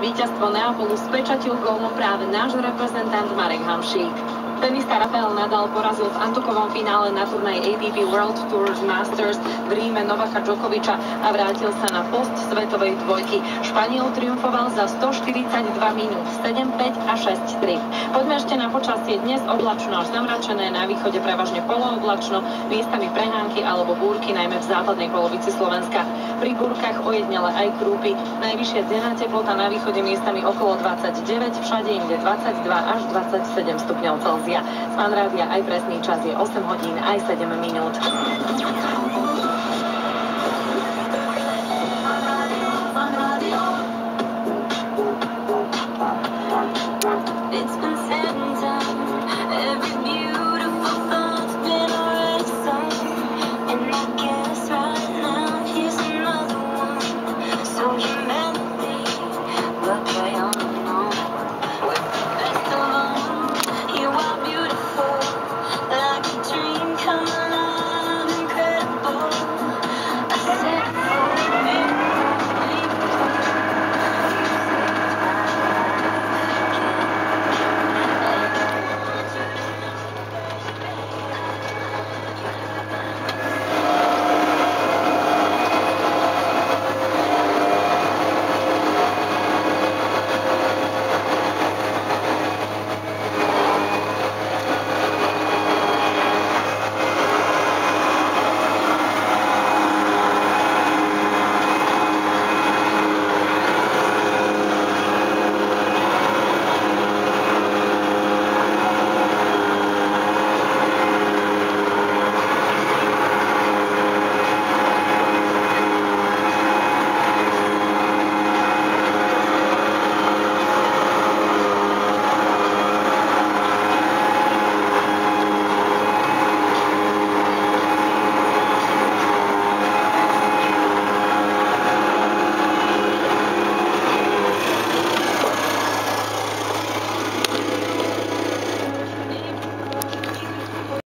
Víťazstvo Neapolu spečatil gólom práve náš reprezentant Marek Hamšík. Tenista Rafael Nadal porazil v antukovom finále na turnaji ATP World Tour Masters v Ríme Novaka Djokoviča a vrátil sa na post svetovej dvojky. Španiel triumfoval za 142 minút, 7-5 a 6-3. Poďme ešte na počasie. Dnes oblačno až zamračené, na východe prevažne polooblačno, miestami prehánky alebo búrky, najmä v západnej polovici Slovenska. Pri búrkach ojednele aj krúpy. Najvyššia denná teplota na východe miestami okolo 29, všade inde 22 až 27 stupňov Celzia. Z Fanrádia aj presný čas je 8 hodín aj 7 minút.